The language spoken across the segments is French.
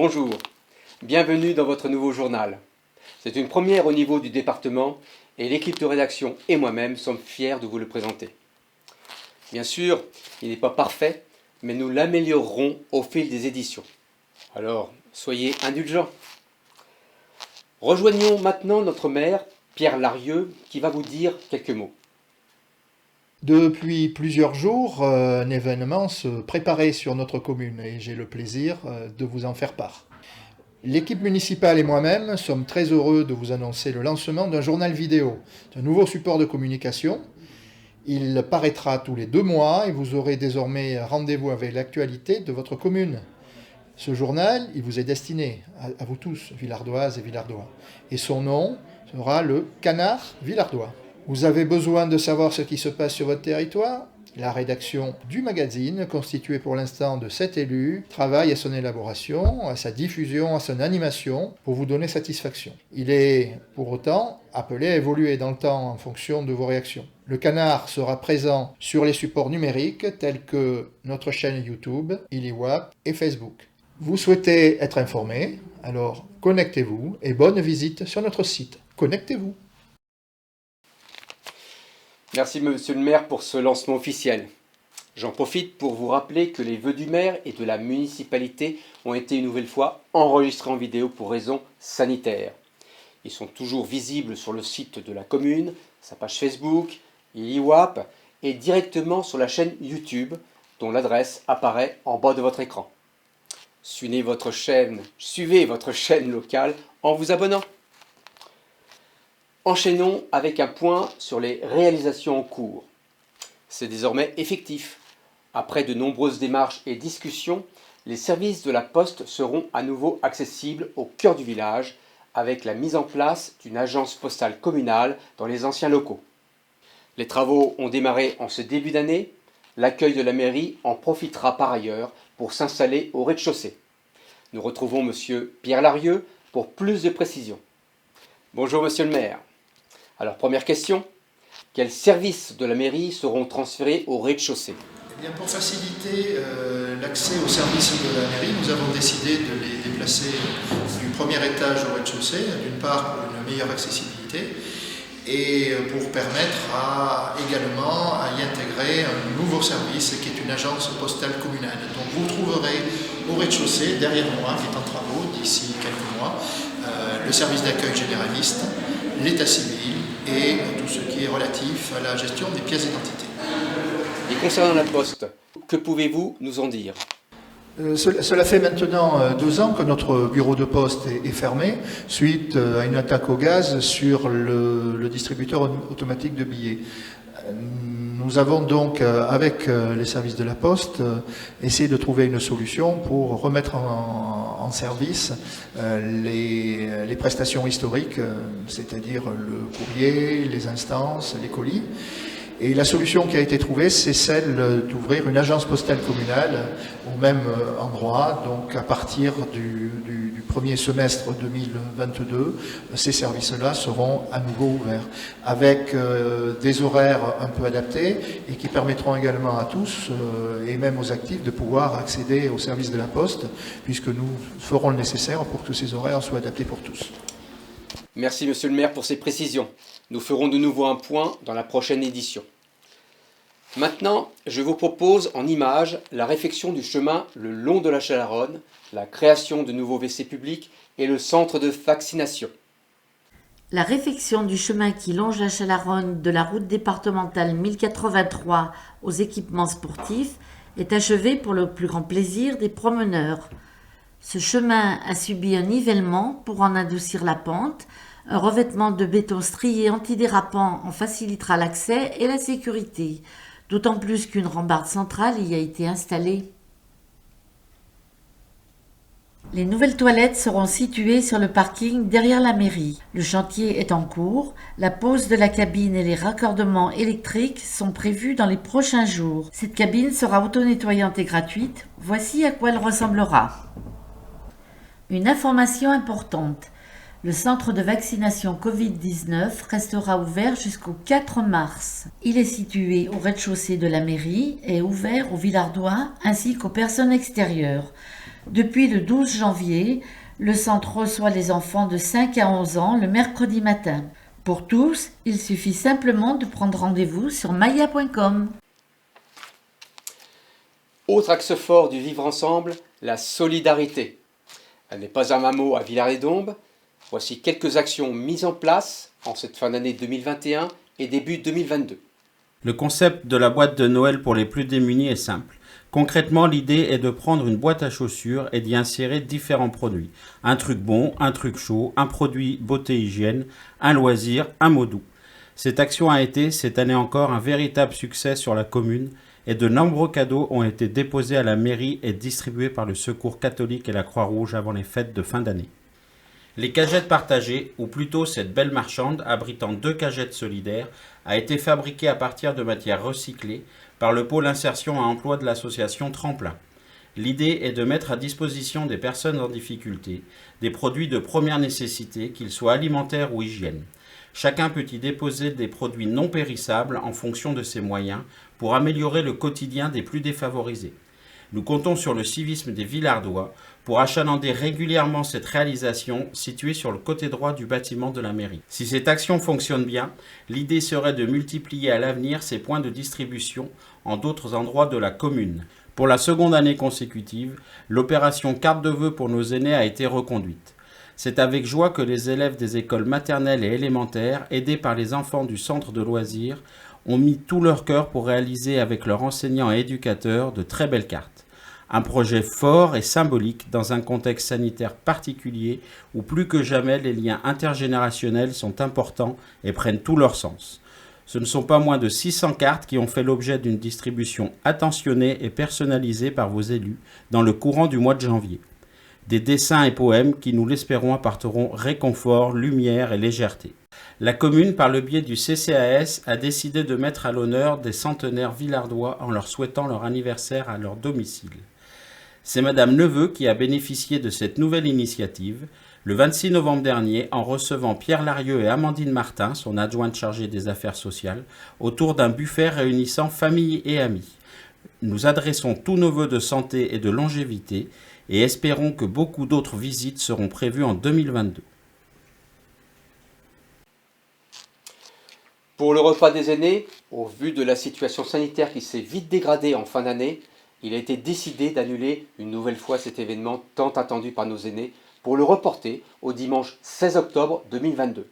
Bonjour, bienvenue dans votre nouveau journal. C'est une première au niveau du département et l'équipe de rédaction et moi-même sommes fiers de vous le présenter. Bien sûr, il n'est pas parfait, mais nous l'améliorerons au fil des éditions. Alors, soyez indulgents. Rejoignons maintenant notre maire, Pierre Larieux, qui va vous dire quelques mots. Depuis plusieurs jours, un événement se préparait sur notre commune et j'ai le plaisir de vous en faire part. L'équipe municipale et moi-même sommes très heureux de vous annoncer le lancement d'un journal vidéo, un nouveau support de communication. Il paraîtra tous les 2 mois et vous aurez désormais rendez-vous avec l'actualité de votre commune. Ce journal, il vous est destiné à vous tous, Villardoises et Villardois. Et son nom sera le Canard Villardois. Vous avez besoin de savoir ce qui se passe sur votre territoire ? La rédaction du magazine, constituée pour l'instant de 7 élus, travaille à son élaboration, à sa diffusion, à son animation, pour vous donner satisfaction. Il est, pour autant, appelé à évoluer dans le temps en fonction de vos réactions. Le Canard sera présent sur les supports numériques tels que notre chaîne YouTube, IliWap et Facebook. Vous souhaitez être informé, alors connectez-vous et bonne visite sur notre site. Connectez-vous. Merci Monsieur le maire pour ce lancement officiel. J'en profite pour vous rappeler que les vœux du maire et de la municipalité ont été une nouvelle fois enregistrés en vidéo pour raisons sanitaires. Ils sont toujours visibles sur le site de la commune, sa page Facebook, IliWap et directement sur la chaîne YouTube dont l'adresse apparaît en bas de votre écran. Suivez votre chaîne locale en vous abonnant. Enchaînons avec un point sur les réalisations en cours. C'est désormais effectif. Après de nombreuses démarches et discussions, les services de la Poste seront à nouveau accessibles au cœur du village avec la mise en place d'une agence postale communale dans les anciens locaux. Les travaux ont démarré en ce début d'année. L'accueil de la mairie en profitera par ailleurs pour s'installer au rez-de-chaussée. Nous retrouvons Monsieur Pierre Larieux pour plus de précisions. Bonjour Monsieur le maire. Alors première question, quels services de la mairie seront transférés au rez-de-chaussée ? Eh bien, pour faciliter l'accès aux services de la mairie, nous avons décidé de les déplacer du premier étage au rez-de-chaussée, d'une part pour une meilleure accessibilité et pour permettre également à y intégrer un nouveau service qui est une agence postale communale. Donc vous trouverez au rez-de-chaussée, derrière moi, qui est en travaux d'ici quelques mois, le service d'accueil généraliste, l'état civil et tout ce qui est relatif à la gestion des pièces d'identité. Et concernant la Poste, que pouvez-vous nous en dire ? Cela fait maintenant 2 ans que notre bureau de poste est fermé suite à une attaque au gaz sur le distributeur automatique de billets. Nous avons donc, avec les services de la Poste, essayé de trouver une solution pour remettre en service les prestations historiques, c'est-à-dire le courrier, les instances, les colis. Et la solution qui a été trouvée, c'est celle d'ouvrir une agence postale communale au même endroit. Donc à partir du premier semestre 2022, ces services-là seront à nouveau ouverts, avec des horaires un peu adaptés et qui permettront également à tous, et même aux actifs, de pouvoir accéder aux services de la Poste, puisque nous ferons le nécessaire pour que ces horaires soient adaptés pour tous. Merci Monsieur le maire pour ces précisions. Nous ferons de nouveau un point dans la prochaine édition. Maintenant, je vous propose en images la réfection du chemin le long de la Chalaronne, la création de nouveaux WC publics et le centre de vaccination. La réfection du chemin qui longe la Chalaronne de la route départementale 1083 aux équipements sportifs est achevée pour le plus grand plaisir des promeneurs. Ce chemin a subi un nivellement pour en adoucir la pente. Un revêtement de béton strié antidérapant en facilitera l'accès et la sécurité, d'autant plus qu'une rambarde centrale y a été installée. Les nouvelles toilettes seront situées sur le parking derrière la mairie. Le chantier est en cours. La pose de la cabine et les raccordements électriques sont prévus dans les prochains jours. Cette cabine sera auto-nettoyante et gratuite. Voici à quoi elle ressemblera. Une information importante. Le centre de vaccination Covid-19 restera ouvert jusqu'au 4 mars. Il est situé au rez-de-chaussée de la mairie et ouvert aux Villardois ainsi qu'aux personnes extérieures. Depuis le 12 janvier, le centre reçoit les enfants de 5 à 11 ans le mercredi matin. Pour tous, il suffit simplement de prendre rendez-vous sur maya.com. Autre axe fort du vivre ensemble, la solidarité. Elle n'est pas un mot à Villars-les-Dombes. Voici quelques actions mises en place en cette fin d'année 2021 et début 2022. Le concept de la boîte de Noël pour les plus démunis est simple. Concrètement, l'idée est de prendre une boîte à chaussures et d'y insérer différents produits. Un truc bon, un truc chaud, un produit beauté-hygiène, un loisir, un mot doux. Cette action a été, cette année encore, un véritable succès sur la commune et de nombreux cadeaux ont été déposés à la mairie et distribués par le Secours catholique et la Croix-Rouge avant les fêtes de fin d'année. Les cagettes partagées, ou plutôt cette belle marchande abritant 2 cagettes solidaires, a été fabriquée à partir de matières recyclées par le pôle insertion à emploi de l'association Tremplin. L'idée est de mettre à disposition des personnes en difficulté des produits de première nécessité, qu'ils soient alimentaires ou hygiène. Chacun peut y déposer des produits non périssables en fonction de ses moyens pour améliorer le quotidien des plus défavorisés. Nous comptons sur le civisme des Villardois pour achalander régulièrement cette réalisation située sur le côté droit du bâtiment de la mairie. Si cette action fonctionne bien, l'idée serait de multiplier à l'avenir ces points de distribution en d'autres endroits de la commune. Pour la seconde année consécutive, l'opération carte de vœux pour nos aînés a été reconduite. C'est avec joie que les élèves des écoles maternelles et élémentaires, aidés par les enfants du centre de loisirs, ont mis tout leur cœur pour réaliser avec leurs enseignants et éducateurs de très belles cartes. Un projet fort et symbolique dans un contexte sanitaire particulier où plus que jamais les liens intergénérationnels sont importants et prennent tout leur sens. Ce ne sont pas moins de 600 cartes qui ont fait l'objet d'une distribution attentionnée et personnalisée par vos élus dans le courant du mois de janvier. Des dessins et poèmes qui, nous l'espérons, apporteront réconfort, lumière et légèreté. La commune, par le biais du CCAS, a décidé de mettre à l'honneur des centenaires villardois en leur souhaitant leur anniversaire à leur domicile. C'est Madame Neveu qui a bénéficié de cette nouvelle initiative le 26 novembre dernier en recevant Pierre Larieux et Amandine Martin, son adjointe chargée des affaires sociales, autour d'un buffet réunissant famille et amis. Nous adressons tous nos vœux de santé et de longévité et espérons que beaucoup d'autres visites seront prévues en 2022. Pour le repas des aînés, au vu de la situation sanitaire qui s'est vite dégradée en fin d'année, il a été décidé d'annuler une nouvelle fois cet événement tant attendu par nos aînés pour le reporter au dimanche 16 octobre 2022.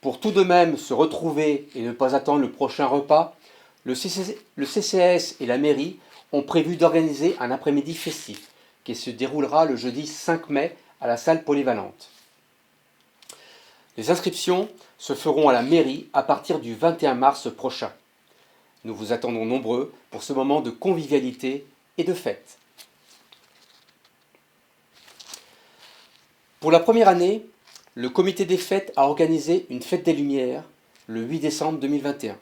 Pour tout de même se retrouver et ne pas attendre le prochain repas, le CCAS et la mairie ont prévu d'organiser un après-midi festif qui se déroulera le jeudi 5 mai à la salle polyvalente. Les inscriptions se feront à la mairie à partir du 21 mars prochain. Nous vous attendons nombreux pour ce moment de convivialité et de fête. Pour la première année, le comité des fêtes a organisé une fête des Lumières le 8 décembre 2021.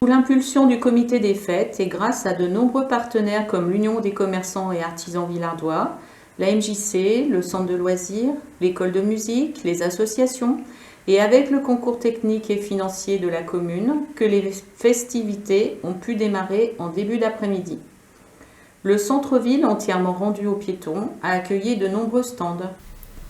Sous l'impulsion du comité des fêtes et grâce à de nombreux partenaires comme l'Union des commerçants et artisans villardois, la MJC, le centre de loisirs, l'école de musique, les associations, et avec le concours technique et financier de la commune, que les festivités ont pu démarrer en début d'après-midi. Le centre-ville, entièrement rendu aux piétons, a accueilli de nombreux stands.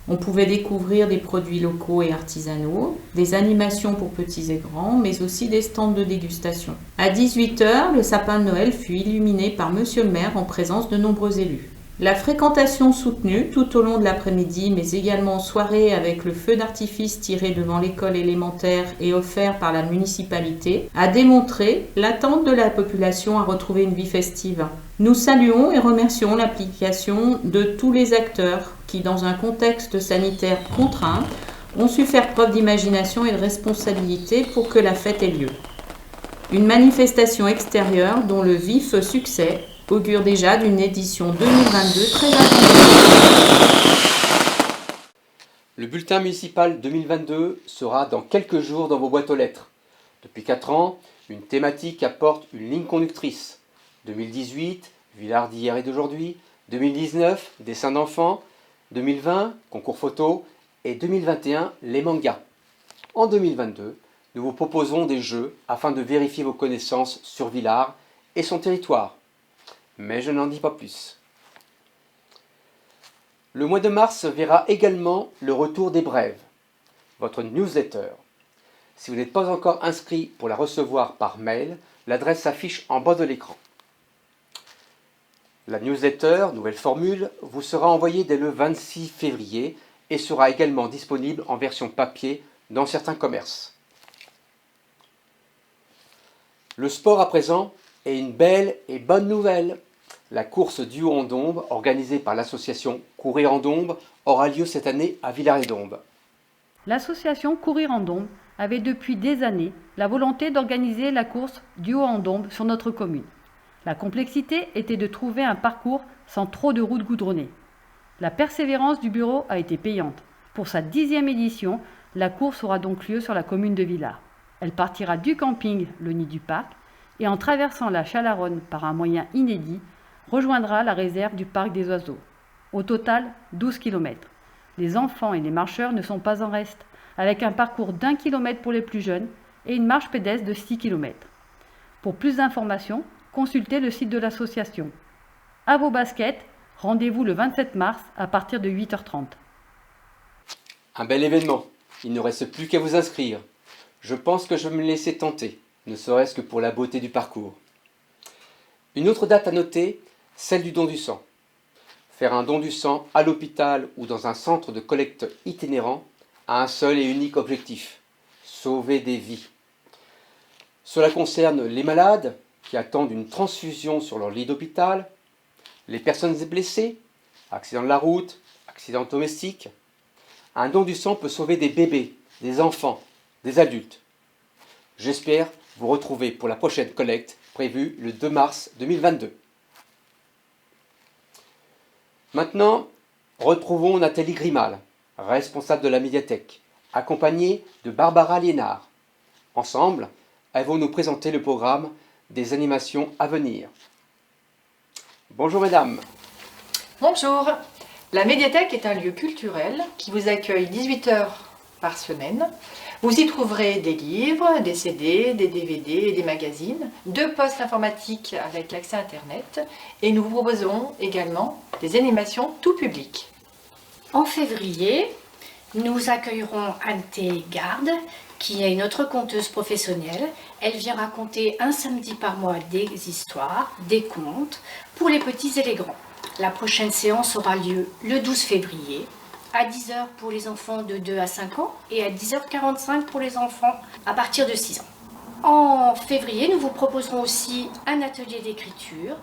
On pouvait découvrir des produits locaux et artisanaux, des animations pour petits et grands, mais aussi des stands de dégustation. À 18h, le sapin de Noël fut illuminé par Monsieur le maire en présence de nombreux élus. La fréquentation soutenue tout au long de l'après-midi, mais également en soirée avec le feu d'artifice tiré devant l'école élémentaire et offert par la municipalité, a démontré l'attente de la population à retrouver une vie festive. Nous saluons et remercions l'application de tous les acteurs qui, dans un contexte sanitaire contraint, ont su faire preuve d'imagination et de responsabilité pour que la fête ait lieu. Une manifestation extérieure dont le vif succès augure déjà d'une édition 2022 très attendue. Le bulletin municipal 2022 sera dans quelques jours dans vos boîtes aux lettres. Depuis 4 ans, une thématique apporte une ligne conductrice. 2018, Villars d'hier et d'aujourd'hui. 2019, dessins d'enfants. 2020, concours photo. Et 2021, les mangas. En 2022, nous vous proposons des jeux afin de vérifier vos connaissances sur Villars et son territoire. Mais je n'en dis pas plus. Le mois de mars verra également le retour des brèves, votre newsletter. Si vous n'êtes pas encore inscrit pour la recevoir par mail, l'adresse s'affiche en bas de l'écran. La newsletter, nouvelle formule, vous sera envoyée dès le 26 février et sera également disponible en version papier dans certains commerces. Le sport à présent est une belle et bonne nouvelle. La course du Haut-en-Dombes, organisée par l'association Courir en Dombes, aura lieu cette année à Villars-les-Dombes. L'association Courir en Dombes avait depuis des années la volonté d'organiser la course du Haut-en-Dombes sur notre commune. La complexité était de trouver un parcours sans trop de routes goudronnées. La persévérance du bureau a été payante. Pour sa 10e édition, la course aura donc lieu sur la commune de Villars. Elle partira du camping Le Nid du Parc et en traversant la Chalaronne par un moyen inédit, rejoindra la réserve du Parc des Oiseaux. Au total, 12 km. Les enfants et les marcheurs ne sont pas en reste, avec un parcours d'1 km pour les plus jeunes et une marche pédestre de 6 km. Pour plus d'informations, consultez le site de l'association. À vos baskets, rendez-vous le 27 mars à partir de 8h30. Un bel événement, il ne reste plus qu'à vous inscrire. Je pense que je vais me laisser tenter, ne serait-ce que pour la beauté du parcours. Une autre date à noter, celle du don du sang. Faire un don du sang à l'hôpital ou dans un centre de collecte itinérant a un seul et unique objectif, sauver des vies. Cela concerne les malades qui attendent une transfusion sur leur lit d'hôpital, les personnes blessées, accidents de la route, accidents domestiques. Un don du sang peut sauver des bébés, des enfants, des adultes. J'espère vous retrouver pour la prochaine collecte prévue le 2 mars 2022. Maintenant, retrouvons Nathalie Grimal, responsable de la médiathèque, accompagnée de Barbara Liénard. Ensemble, elles vont nous présenter le programme des animations à venir. Bonjour mesdames. Bonjour. La médiathèque est un lieu culturel qui vous accueille 18 heures par semaine. Vous y trouverez des livres, des CD, des DVD et des magazines, 2 postes informatiques avec accès Internet et nous vous proposons également des animations tout public. En février, nous accueillerons Anne Thégarde, qui est notre conteuse professionnelle. Elle vient raconter un samedi par mois des histoires, des contes, pour les petits et les grands. La prochaine séance aura lieu le 12 février, à 10h pour les enfants de 2 à 5 ans et à 10h45 pour les enfants à partir de 6 ans. En février, nous vous proposerons aussi un atelier d'écriture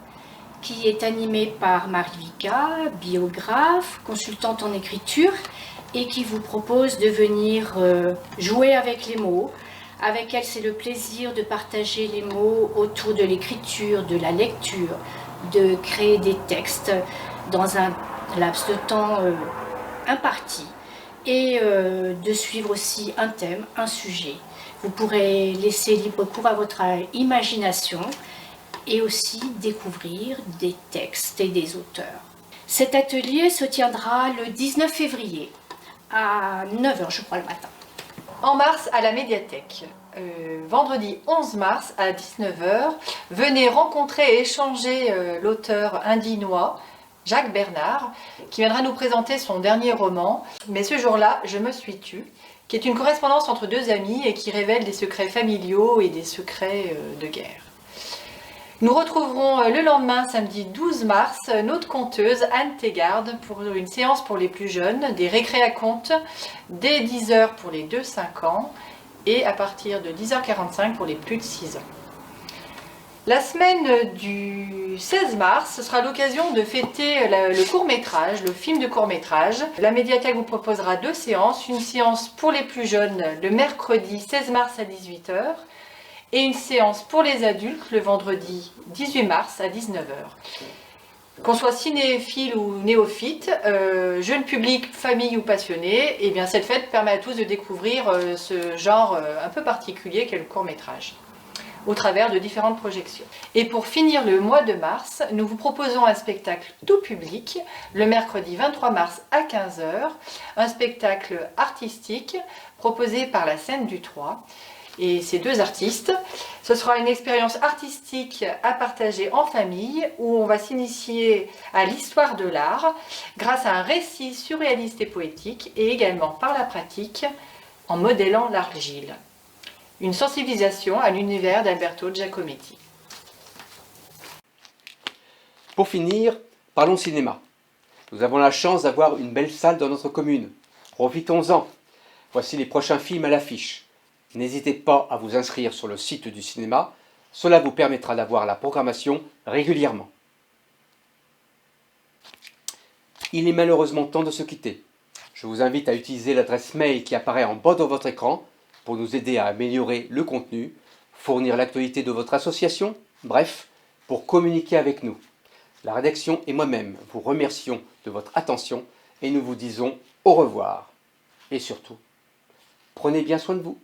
qui est animé par Marie Vika, biographe, consultante en écriture, et qui vous propose de venir jouer avec les mots. Avec elle, c'est le plaisir de partager les mots autour de l'écriture, de la lecture, de créer des textes dans un laps de temps imparti et de suivre aussi un thème, un sujet. Vous pourrez laisser libre cours à votre imagination et aussi découvrir des textes et des auteurs. Cet atelier se tiendra le 19 février à 9h, je crois, le matin. En mars, à la médiathèque, vendredi 11 mars à 19h, venez rencontrer et échanger l'auteur indinois Jacques Bernard, qui viendra nous présenter son dernier roman, Mais ce jour-là, je me suis tue, qui est une correspondance entre 2 amis et qui révèle des secrets familiaux et des secrets de guerre. Nous retrouverons le lendemain, samedi 12 mars, notre conteuse Anne Thégarde pour une séance pour les plus jeunes, des récré-à-contes, dès 10h pour les 2-5 ans et à partir de 10h45 pour les plus de 6 ans. La semaine du 16 mars, ce sera l'occasion de fêter le court-métrage, le film de court-métrage. La médiathèque vous proposera 2 séances, une séance pour les plus jeunes le mercredi 16 mars à 18h et une séance pour les adultes le vendredi 18 mars à 19h. Qu'on soit cinéphile ou néophyte, jeune public, famille ou passionné, eh bien cette fête permet à tous de découvrir ce genre un peu particulier qu'est le court-métrage, au travers de différentes projections. Et pour finir le mois de mars, nous vous proposons un spectacle tout public, le mercredi 23 mars à 15h, un spectacle artistique proposé par la Scène du Troy, et ses deux artistes. Ce sera une expérience artistique à partager en famille où on va s'initier à l'histoire de l'art grâce à un récit surréaliste et poétique et également par la pratique en modélant l'argile. Une sensibilisation à l'univers d'Alberto Giacometti. Pour finir, parlons cinéma. Nous avons la chance d'avoir une belle salle dans notre commune. Profitons-en. Voici les prochains films à l'affiche. N'hésitez pas à vous inscrire sur le site du cinéma. Cela vous permettra d'avoir la programmation régulièrement. Il est malheureusement temps de se quitter. Je vous invite à utiliser l'adresse mail qui apparaît en bas de votre écran pour nous aider à améliorer le contenu, fournir l'actualité de votre association, bref, pour communiquer avec nous. La rédaction et moi-même vous remercions de votre attention et nous vous disons au revoir. Et surtout, prenez bien soin de vous.